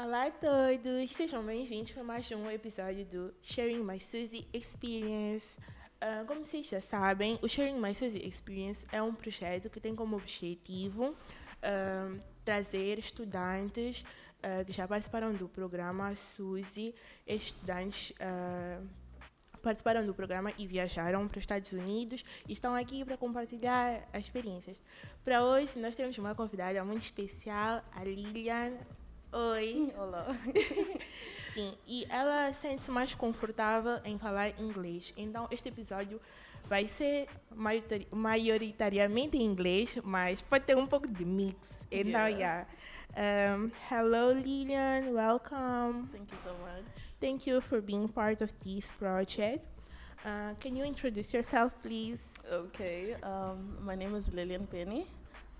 Olá a todos, sejam bem-vindos para mais um episódio do Sharing My SUSI Experience. Como vocês já sabem, o Sharing My SUSI Experience é um projeto que tem como objetivo trazer estudantes que já participaram do programa SUSI, estudantes participaram do programa e viajaram para os Estados Unidos e estão aqui para compartilhar as experiências. Para hoje, nós temos uma convidada muito especial, a Lillian. Oi. Olá. Sim, e ela sente-se mais confortável em falar inglês. Então, este episódio vai ser maioritariamente em inglês, mas pode ter um pouco de mix. Então, hello, Lillian. Welcome. Thank you so much. Thank you for being part of this project. Can you introduce yourself, please? Okay. My name is Lillian Benny.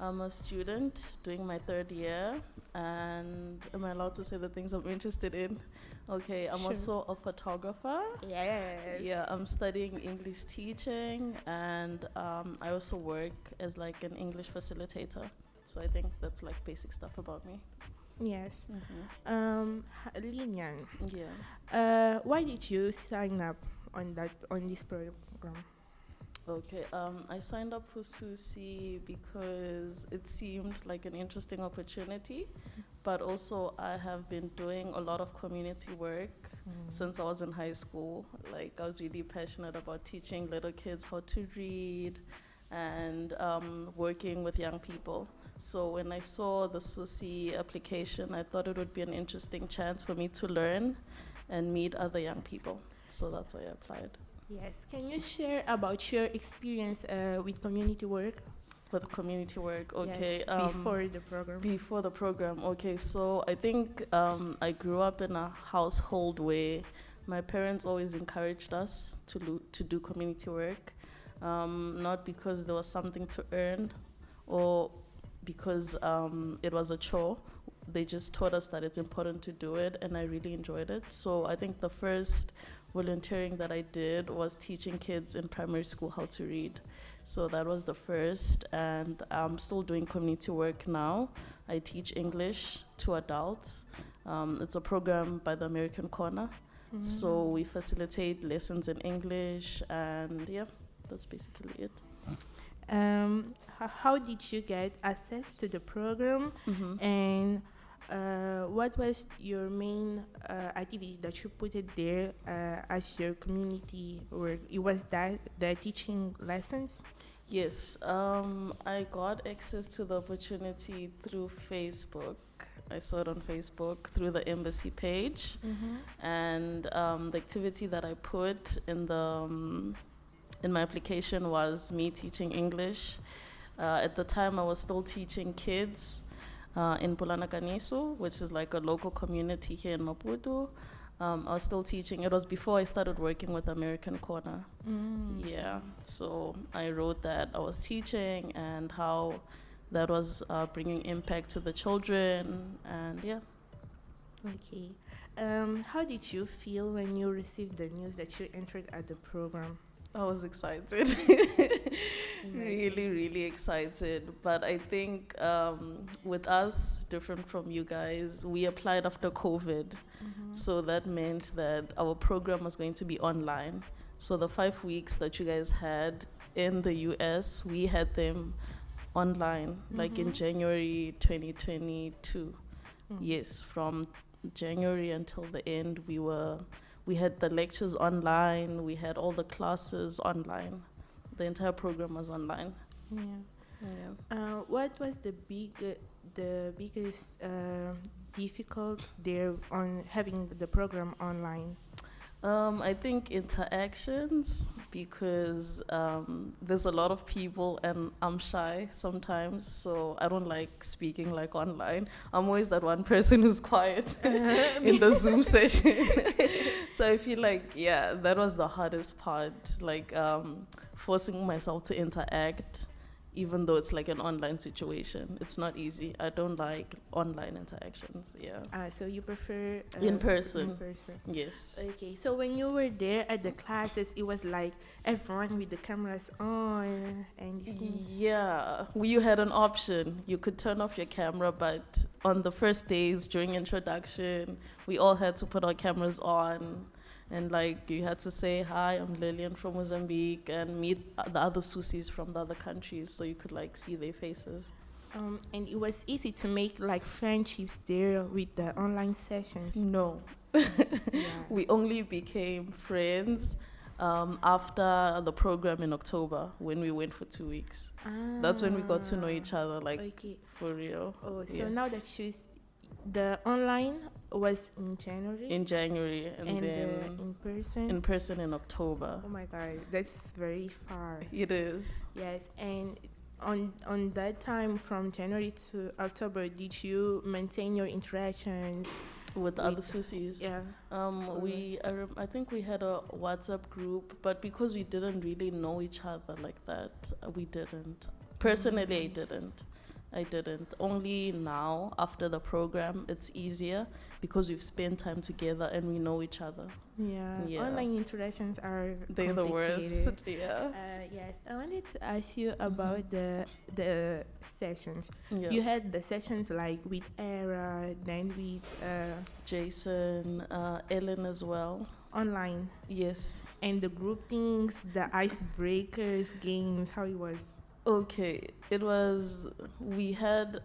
I'm a student doing my third year, and am I allowed to say the things I'm interested in? Okay, I'm also a photographer. Yes. Yeah, I'm studying English teaching, and I also work as like an English facilitator. So I think that's like basic stuff about me. Yes. Lillian. Yeah. Why did you sign up on this program? Okay, I signed up for SUSI because it seemed like an interesting opportunity, but also I have been doing a lot of community work since I was in high school. Like, I was really passionate about teaching little kids how to read and working with young people. So when I saw the SUSI application, I thought it would be an interesting chance for me to learn and meet other young people. So that's why I applied. Yes. Can you share about your experience with community work? With community work, okay. Yes, before the program. Before the program, okay. So I think I grew up in a household where my parents always encouraged us to do community work, not because there was something to earn or because it was a chore. They just taught us that it's important to do it, and I really enjoyed it. So I think the first volunteering that I did was teaching kids in primary school how to read. So that was the first, and I'm still doing community work now. I teach English to adults. It's a program by the American Corner. So we facilitate lessons in English, and yeah, that's basically it. How did you get access to the program, and what was your main activity that you put it there as your community work? It was that the teaching lessons? Yes, I got access to the opportunity through Facebook. I saw it on Facebook through the embassy page, and the activity that I put in my application was me teaching English. At the time, I was still teaching kids in Pulanakanisu, which is like a local community here in Maputo. I was still teaching. It was before I started working with American Corner. Yeah, so I wrote that I was teaching and how that was bringing impact to the children, and yeah. Okay. How did you feel when you received the news that you entered at the program? I was excited. Really, really excited. But I think with us, different from you guys, we applied after COVID. So that meant that our program was going to be online. So the 5 weeks that you guys had in the US, we had them online, like in January 2022. Yes, from January until the end, we had the lectures online, we had all the classes online. The entire program was online. Yeah. What was the biggest difficult there on having the program online? I think interactions, because there's a lot of people and I'm shy sometimes, so I don't like speaking like online. I'm always that one person who's quiet in the Zoom session. So I feel like, yeah, that was the hardest part, like forcing myself to interact even though it's like an online situation. It's not easy. I don't like online interactions. Yeah. So you prefer In person. In person. Yes. Okay. So when you were there at the classes, it was like everyone with the cameras on and Yeah. You had an option. You could turn off your camera, but on the first days during introduction, we all had to put our cameras on. And like you had to say, hi, I'm Lillian from Mozambique, and meet the other SUSIs from the other countries, so you could like see their faces. And it was easy to make like friendships there with the online sessions. No. We only became friends after the program in October, when we went for 2 weeks. That's when we got to know each other, like for real. Oh, so now that the online was in January? In January, and then in person? In person in October. Oh my God, that's very far. It is. Yes, and on that time from January to October, did you maintain your interactions with the other SUSIs? Yeah. I think we had a WhatsApp group, but because we didn't really know each other like that, we didn't. Personally, I didn't. Only now, after the program, it's easier because we've spent time together and we know each other. Yeah. Online interactions are They're the worst. Yeah. Yes. I wanted to ask you about the sessions. Yeah. You had the sessions like with Era, then with Jason, Ellen as well. Online. Yes. And the group things, the icebreakers, games, how it was? Okay, it was, we had,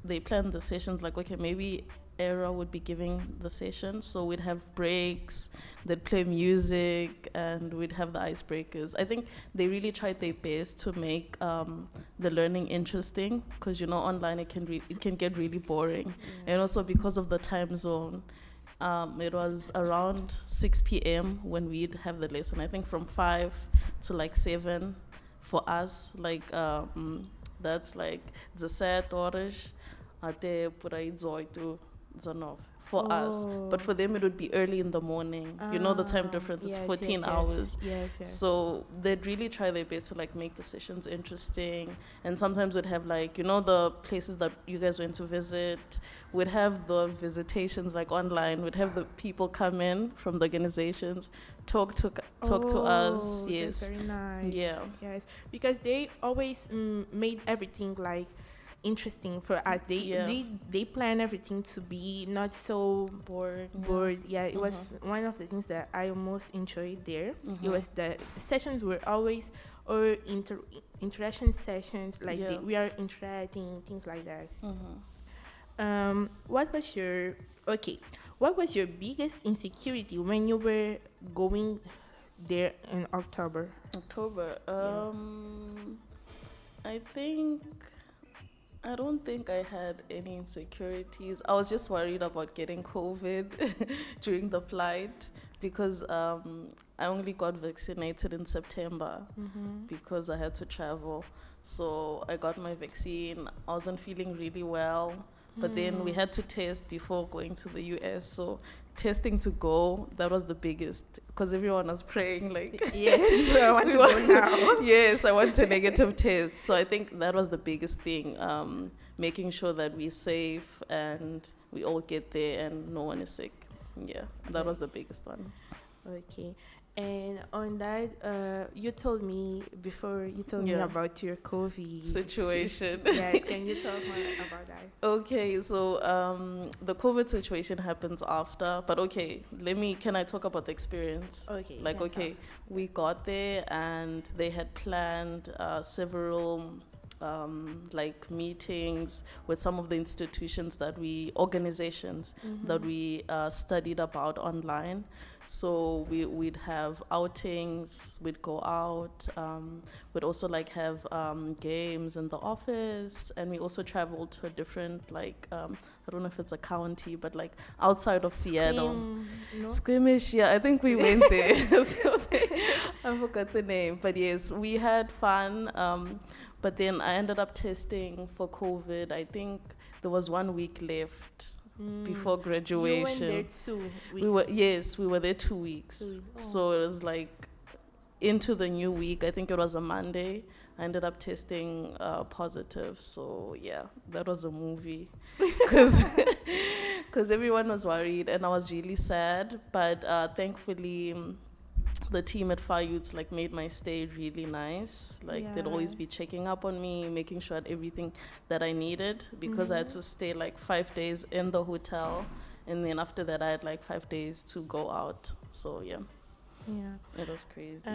they planned the sessions like, okay, maybe Era would be giving the session, so we'd have breaks, they'd play music, and we'd have the icebreakers. I think they really tried their best to make the learning interesting, because, online it can get really boring. Yeah. And also because of the time zone, it was around 6 p.m. when we'd have the lesson. I think from 5 to like 7. For us, like that's like 17 horas até por aí 18, 19 for us. But for them it would be early in the morning. The time difference, it's 14 hours. Yes. So they'd really try their best to like make the sessions interesting. And sometimes we'd have like, the places that you guys went to visit, we'd have the visitations like online, we'd have the people come in from the organizations, talk to us. Yes. That's very nice. Yeah. Yes. Because they always made everything like interesting for us. They plan everything to be not so bored. Yeah, it was one of the things that I most enjoyed there. It was the sessions were always interaction sessions, like we are interacting, things like that. What was your biggest insecurity when you were going there in October? I don't think I had any insecurities. I was just worried about getting COVID during the flight because I only got vaccinated in September because I had to travel. So I got my vaccine. I wasn't feeling really well, but then we had to test before going to the US. So testing to go, that was the biggest, because everyone was praying like, yes, I want to go now. Yes, I want a negative test. So I think that was the biggest thing, making sure that we're safe and we all get there and no one is sick. Yeah, that was the biggest one. Okay. And on that, you told me before, about your COVID situation. Yes, can you tell me about that? Okay, so the COVID situation happens after, but can I talk about the experience? Okay. We got there and they had planned several meetings with some of the organizations that we studied about online. So we'd have outings, we'd go out, we'd also have games in the office, and we also traveled to a different I don't know if it's a county, but outside of Seattle. Squamish, yeah, I think we went there. I forgot the name, but yes, we had fun. But then I ended up testing for COVID. I think there was 1 week left before graduation. You went there 2 weeks? We were there 2 weeks. So it was into the new week. I think it was a Monday. I ended up testing positive. So yeah, that was a movie because everyone was worried and I was really sad. But thankfully, the team at Far Youths like made my stay really nice. Like they'd always be checking up on me, making sure I had everything that I needed, because I had to stay like 5 days in the hotel, and then after that I had like 5 days to go out. So yeah. It was crazy.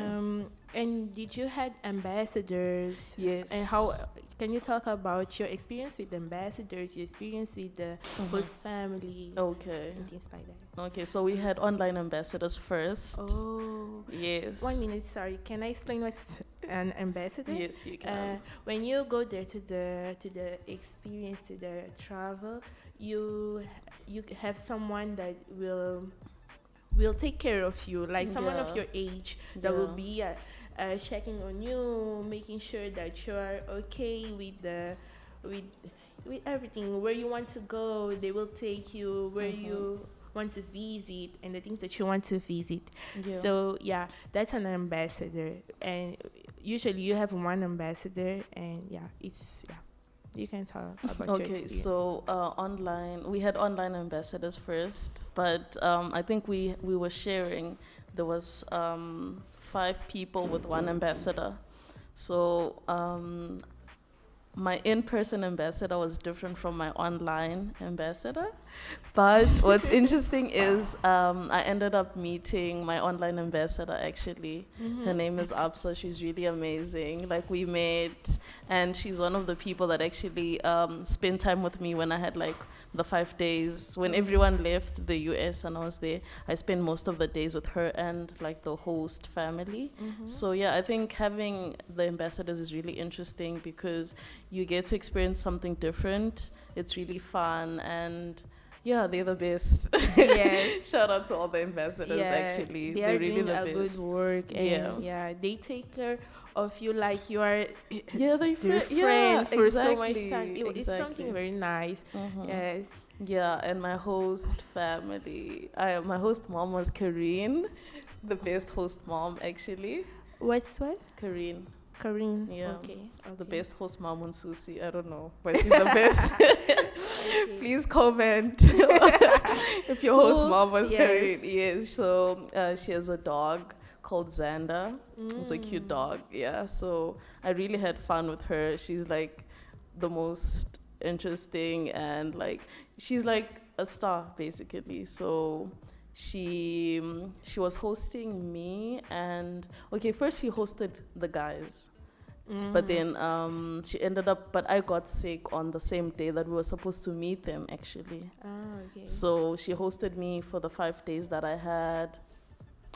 And did you had ambassadors? Yes. And how can you talk about your experience with the ambassadors, your experience with the host family? Okay. And things like that. Okay, so we had online ambassadors first. Oh. Yes. 1 minute, sorry. Can I explain what's an ambassador? Yes, you can. When you go there to the experience, to the travel, you have someone that will take care of you, like someone of your age that will be checking on you, making sure that you're okay with everything. Where you want to go, they will take you. Where you want to visit, and the things that you want to visit. So yeah, that's an ambassador, and usually you have one ambassador, and you can talk about your experience. Okay, so we had online ambassadors first, but I think we were sharing. There was 5 people with one ambassador. So my in-person ambassador was different from my online ambassador. But what's interesting is I ended up meeting my online ambassador, actually. Her name is Absa. She's really amazing. Like, we met, and she's one of the people that actually spent time with me when I had like the 5 days. When everyone left the US and I was there, I spent most of the days with her and like the host family. So yeah, I think having the ambassadors is really interesting because you get to experience something different. It's really fun, and yeah, they're the best. Yes. Shout out to all the ambassadors, actually. They're really doing the a best. good work, and they take care of you like you are their friends for so much exactly, time. It's something very nice. Yes. Yeah, and my host family. My host mom was Karine, the best host mom, actually. What? Karine. Yeah. Okay. The best host mom on SUSI. I don't know, but she's the best. Please comment if your host mom was Karine. Yes. So she has a dog called Xander. It's a cute dog. Yeah. So I really had fun with her. She's like the most interesting, and like she's like a star basically. So she was hosting me, and first she hosted the guys, but then she ended up, but I got sick on the same day that we were supposed to meet them, actually. So she hosted me for the 5 days that I had.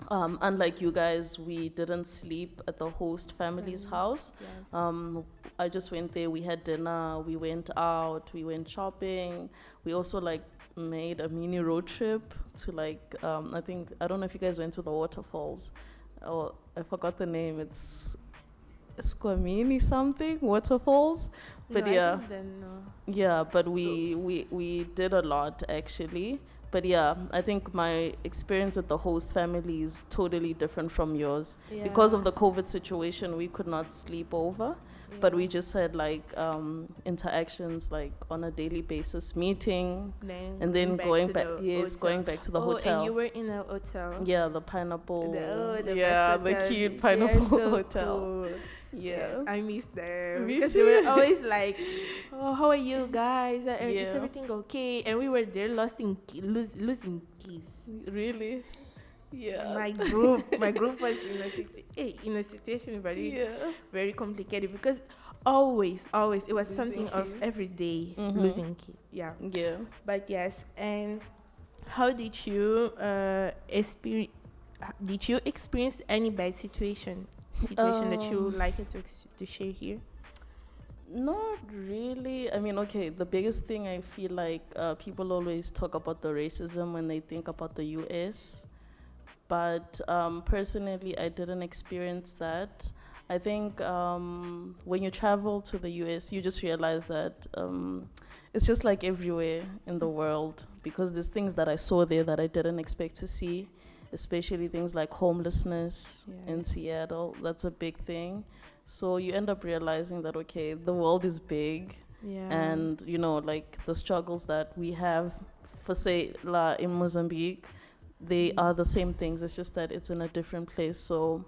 Unlike you guys, we didn't sleep at the host family's house. I just went there, we had dinner, we went out, we went shopping. We also like made a mini road trip to like I don't know if you guys went to the waterfalls. Oh, I forgot the name. It's Squamini something waterfalls. But but we did a lot, actually. But yeah, I think my experience with the host family is totally different from yours. Because of the COVID situation, we could not sleep over. But we just had like interactions like on a daily basis, meeting, and then going back to the hotel. And you were in a hotel. Yeah, the pineapple. The cute pineapple hotel. Cool. Yeah, I miss them because they were always like, "Oh, how are you guys? Is everything okay?" And we were there losing keys. Really? Yeah. My group was in a situation very complicated because always it was losing something keys. Of every day losing keys. Yeah. But yes, and how did you experience any bad situation that you would like to share here? Not really. I mean, the biggest thing I feel like people always talk about the racism when they think about the US. But personally, I didn't experience that. I think when you travel to the US, you just realize that it's just like everywhere in the world, because there's things that I saw there that I didn't expect to see, especially things like homelessness in Seattle. That's a big thing. So you end up realizing that, okay, the world is big. Yeah. And, like the struggles that we have, for say, in Mozambique, they are the same things. It's just that it's in a different place. So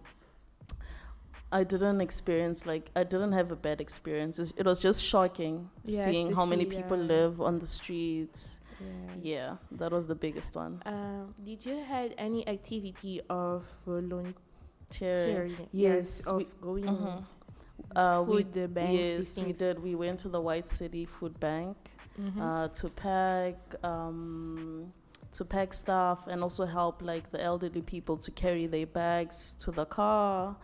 I didn't have a bad experience. It was just shocking seeing how many people live on the streets. Yeah, that was the biggest one. Did you had any activity of volunteering? Yes, of going food the banks. Yes, we did. We went to the White City Food Bank to pack stuff and also help like the elderly people to carry their bags to the car.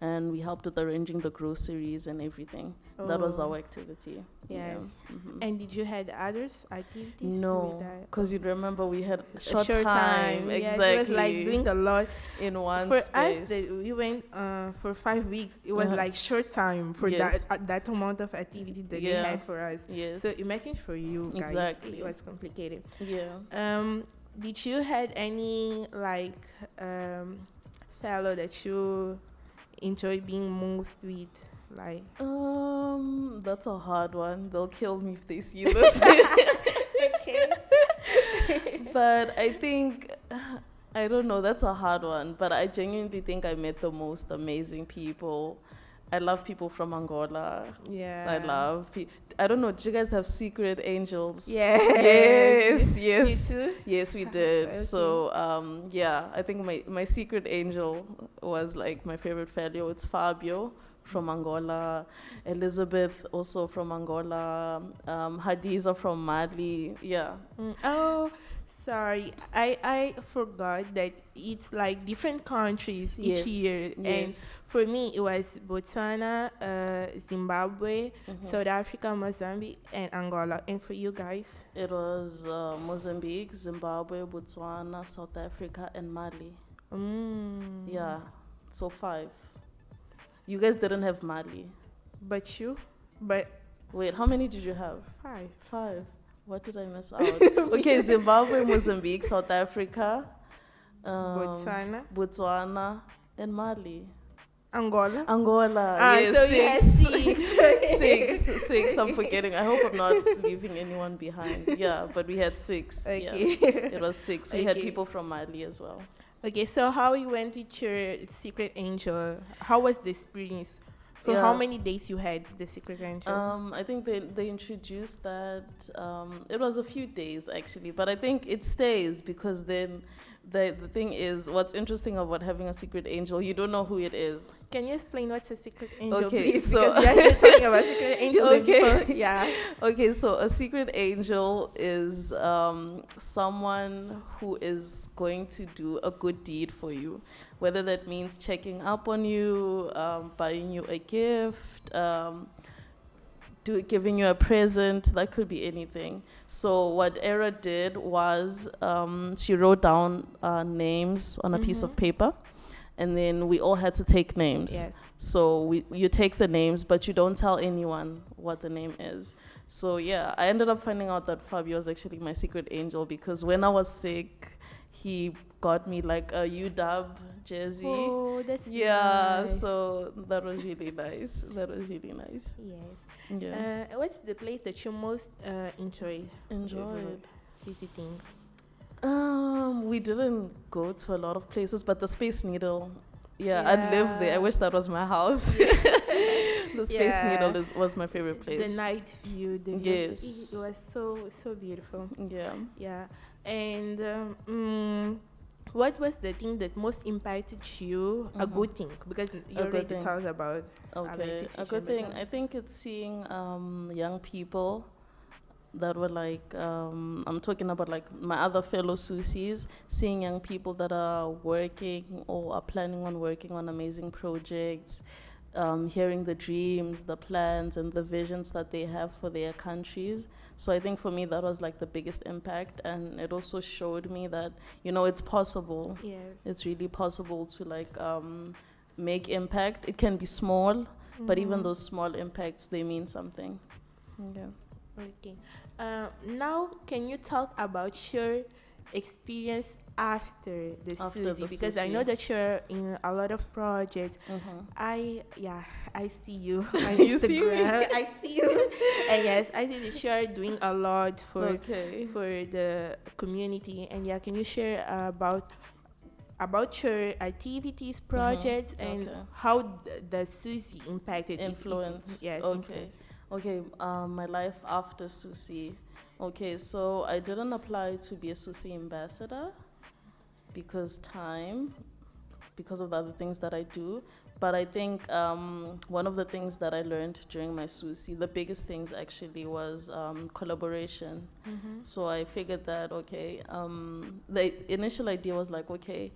And we helped with arranging the groceries and everything. That was our activity. Yes. Yeah. And did you had others activities? No, because you remember we had a short time. Exactly. Yeah, it was like doing a lot in one for space. For us, we went for 5 weeks. It was like short time for that amount of activity that they had for us. Yes. So imagine for you guys, exactly. it was complicated. Yeah. Did you had any like fellow that you enjoy being most with, like? That's a hard one. They'll kill me if they see this. Okay. But I think, I don't know, that's a hard one. But I genuinely think I met the most amazing people. I love people from Angola. Yeah. I love I don't know, did you guys have secret angels? Yes. Yes. You too? Yes, we did. Okay. So, I think my secret angel was like my favorite fellow. It's Fabio from Angola, Elizabeth also from Angola, Hadiza from Mali. Yeah. Oh, sorry. I forgot that it's like different countries each year. Yes. And for me, it was Botswana, Zimbabwe, South Africa, Mozambique, and Angola. And for you guys? It was Mozambique, Zimbabwe, Botswana, South Africa, and Mali. Yeah, so 5. You guys didn't have Mali. But Wait, how many did you have? 5. What did I miss out? Okay, Zimbabwe, Mozambique, South Africa, Botswana, and Mali. Angola. Yes, so 6. You had 6. 6. I'm forgetting. I hope I'm not leaving anyone behind. Yeah, but we had 6. Okay. Yeah, it was 6. We had people from Mali as well. Okay, so how you went with your secret angel? How was the experience? For how many days you had the secret angel? I think they introduced that. It was a few days actually, but I think it stays because then the thing is, what's interesting about having a secret angel, you don't know who it is. Can you explain what's a secret angel, okay, please? So because we are talking about secret angels. Okay. Yeah. Okay, so a secret angel is someone who is going to do a good deed for you, whether that means checking up on you, buying you a gift, giving you a present. That could be anything. So what Era did was she wrote down names on a piece of paper, and then we all had to take names. Yes. So you take the names, but you don't tell anyone what the name is. So yeah, I ended up finding out that Fabio was actually my secret angel because when I was sick, he got me like a UW jersey. Oh, that's nice. So that was really nice. Yes. Yeah. What's the place that you most enjoyed visiting? We didn't go to a lot of places, but the Space Needle. Yeah, I'd live there. I wish that was my house. The Space Needle was my favorite place. The night view. Yes. It was so beautiful. Yeah. Yeah. And what was the thing that most impacted you? A good thing, because you already told about. Okay, a good thing. I think it's seeing young people that were like, I'm talking about like my other fellow SUSIs, seeing young people that are working or are planning on working on amazing projects, hearing the dreams, the plans, and the visions that they have for their countries. So I think for me that was like the biggest impact, and it also showed me that, it's possible. Yes. It's really possible to like make impact. It can be small, but even those small impacts, they mean something. Yeah. Okay. Now, can you talk about your experience after the After SUSI, the because I SUSI. know that you're in a lot of projects. I see you on You see me? Instagram. I see you, and yes, I see that you're doing a lot for Okay. the community. And yeah, can you share about your activities, projects, and Okay. how the SUSI impacted Influence. Yes, Okay. influence. Okay. My life after SUSI. Okay, so I didn't apply to be a SUSI ambassador because of the other things that I do. But I think one of the things that I learned during my SUSI, the biggest things actually was collaboration. So I figured that, okay, the initial idea was like, okay,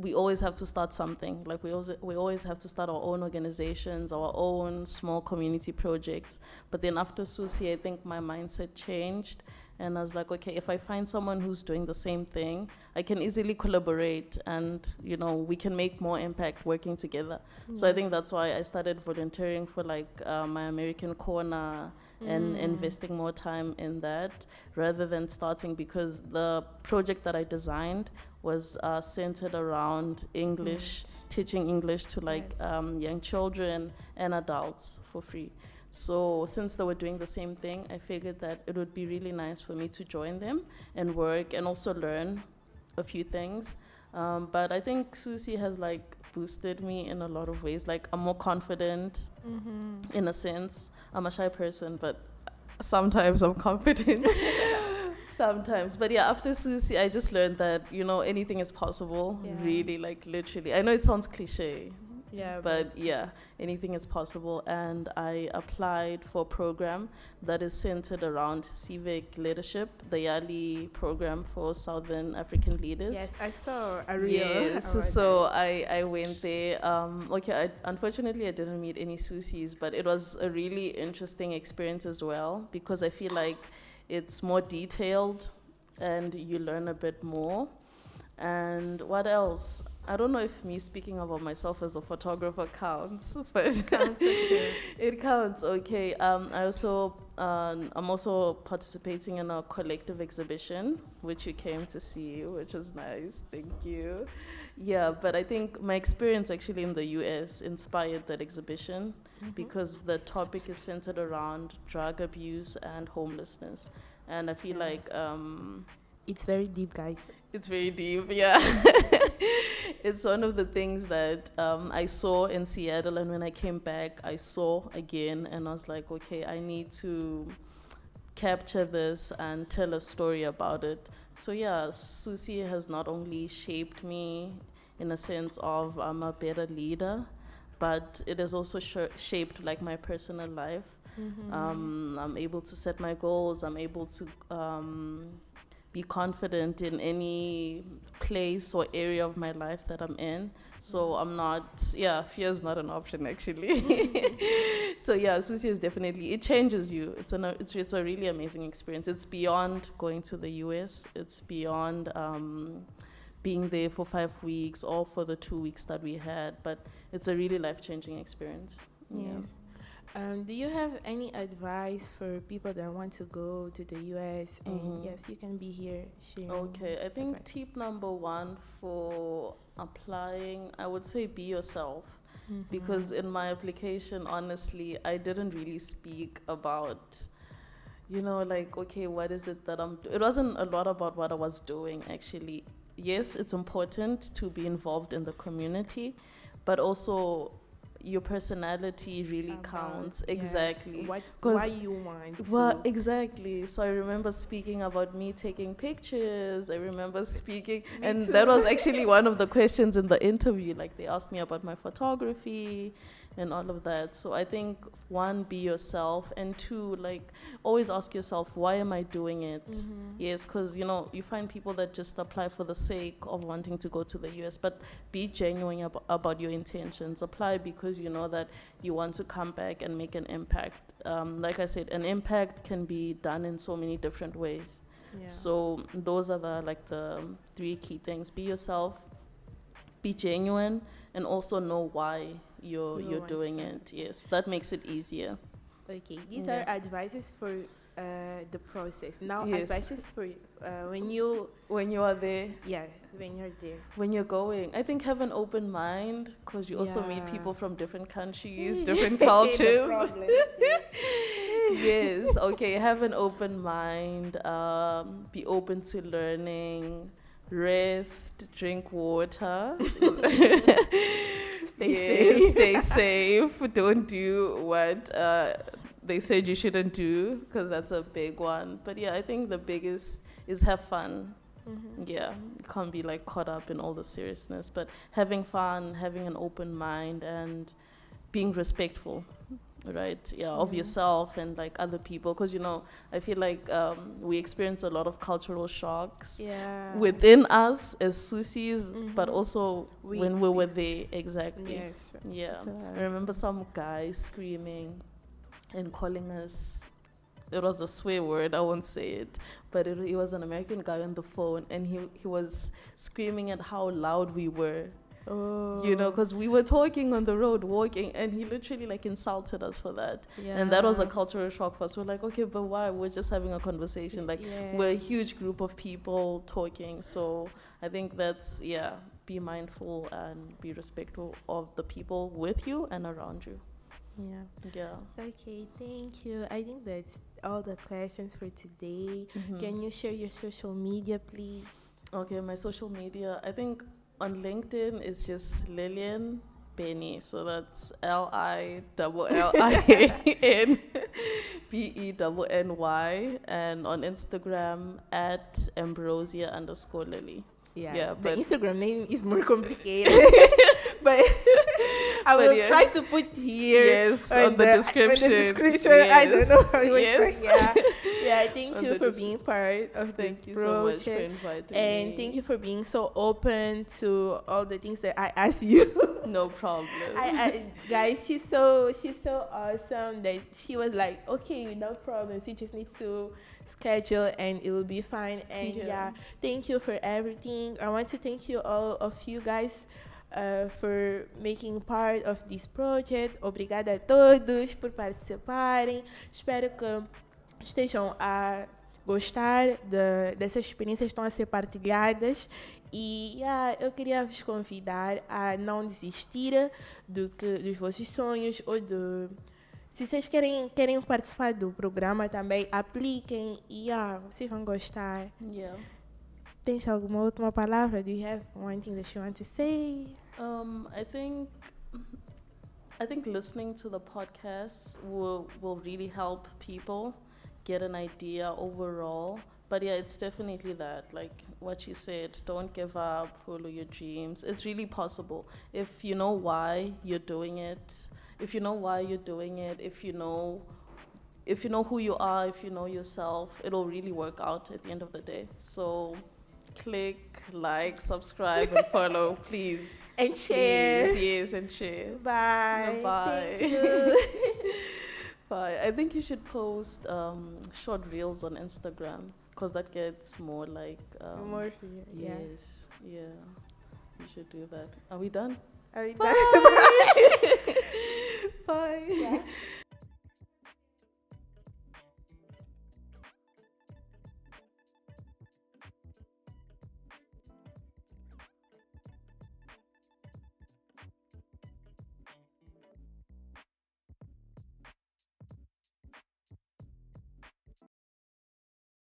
we always have to start something. Like we always have to start our own organizations, our own small community projects. But then after SUSI, I think my mindset changed. And I was like, okay, if I find someone who's doing the same thing, I can easily collaborate and, we can make more impact working together. Yes. So I think that's why I started volunteering for like my American corner and investing more time in that rather than starting, because the project that I designed was centered around English, teaching English to like young children and adults for free. So since they were doing the same thing, I figured that it would be really nice for me to join them and work and also learn a few things. But I think SUSI has like boosted me in a lot of ways. Like I'm more confident in a sense. I'm a shy person, but sometimes I'm confident. Sometimes. But yeah, after SUSI, I just learned that, anything is possible. Yeah. Really, like literally. I know it sounds cliche. Yeah, but yeah, anything is possible. And I applied for a program that is centered around civic leadership, the yearly program for Southern African leaders. Yes, I saw a reel. Yes, so I went there. Unfortunately, I didn't meet any SUSIs, but it was a really interesting experience as well, because I feel like it's more detailed and you learn a bit more. And what else? I don't know if me speaking about myself as a photographer counts, but it counts. Okay. I'm also participating in a collective exhibition, which you came to see, which is nice. Thank you. Yeah, but I think my experience actually in the US inspired that exhibition because the topic is centered around drug abuse and homelessness, and I feel like it's very deep, guys. It's very deep, yeah. It's one of the things that I saw in Seattle, and when I came back, I saw again, and I was like, okay, I need to capture this and tell a story about it. So yeah, SUSI has not only shaped me in a sense of I'm a better leader, but it has also shaped like my personal life. I'm able to set my goals. I'm able to be confident in any place or area of my life that I'm in. So I'm not, fear is not an option actually. So yeah, SUSI is definitely, it changes you. It's a really amazing experience. It's beyond going to the US. It's beyond being there for 5 weeks or for the 2 weeks that we had, but it's a really life-changing experience. Yes. Yeah. Do you have any advice for people that want to go to the US? And yes, you can be here sharing. Okay, I think tip number 1 for applying, I would say be yourself. Because in my application, honestly, I didn't really speak about, okay, what is it that I'm doing? It wasn't a lot about what I was doing, actually. Yes, it's important to be involved in the community, but also your personality really counts. Yes. Exactly. Why you want Well, exactly. So I remember speaking about me taking pictures. I remember speaking, and that was actually one of the questions in the interview. Like they asked me about my photography and all of that. So I think 1, be yourself, and 2, like always ask yourself, why am I doing it? Yes, because you find people that just apply for the sake of wanting to go to the US, but be genuine about your intentions. Apply because you know that you want to come back and make an impact. Like I said, an impact can be done in so many different ways. Yeah. So those are the 3 key things: be yourself, be genuine, and also know why you're doing it. Yes, that makes it easier. Okay, these are advices for the process. Now, Yes. advices for when you, When you are there, when you're there. when you're going, I think have an open mind, because you also meet Yeah. people from different countries, different The cultures. problems, yeah. Yes, okay, have an open mind, be open to learning, rest, drink water. Stay safe. Don't do what they said you shouldn't do, because that's a big one. But yeah, I think the biggest is have fun. Yeah, you can't be like caught up in all the seriousness, but having fun, having an open mind, and being respectful, right? Yeah, of yourself and like other people, because I feel like we experience a lot of cultural shocks within us as SUSIs, but also when we were there. Exactly. Yes. Yeah, So, I remember some guy screaming and calling us. It was a swear word, I won't say it, but he was an American guy on the phone, and he was screaming at how loud we were. Oh. Because we were talking on the road, walking, and he literally like insulted us for that. And that was a cultural shock for us. We're like, okay, but why? We're just having a conversation. Like, we're a huge group of people talking. So I think that's, be mindful and be respectful of the people with you and around you. Yeah. Okay, thank you. I think that's all the questions for today. Can you share your social media, please? Okay, my social media, I think on LinkedIn it's just Lillian Benny. So that's LILLIANBENNY. And on Instagram at Ambrosia_Lily. Yeah, the but Instagram name is more complicated. But I will try to put here on the description. I don't know how it works. Yeah, thank On you the for being part of the Thank you so much for project. inviting me. And thank you for being so open to all the things that I asked you. No problem. Guys, she's so awesome that she was like, okay, no problem. She just needs to schedule and it will be fine. And thank you for everything. I want to thank you all of you guys for making part of this project. Obrigada a todos por participarem. Espero que estejam a gostar dessas experiências que estão a ser partilhadas. E eu queria vos convidar a não desistir dos vossos sonhos ou se vocês querem participar do programa também, apliquem e vocês vão gostar. Tens alguma última palavra? Do you have one thing that you want to say? I think listening to the podcasts will really help people get an idea overall. But it's definitely that, like what you said, don't give up, follow your dreams. It's really possible. If you know why you're doing it, if you know who you are, if you know yourself, it'll really work out at the end of the day. So click, like, subscribe, and follow, please. And share. Yes, and share. Bye. Bye. Thank you. Bye. I think you should post short reels on Instagram, because that gets more like... more for you. Yes. Yeah. You should do that. Are we done? Are we Bye. done? Bye. Yeah.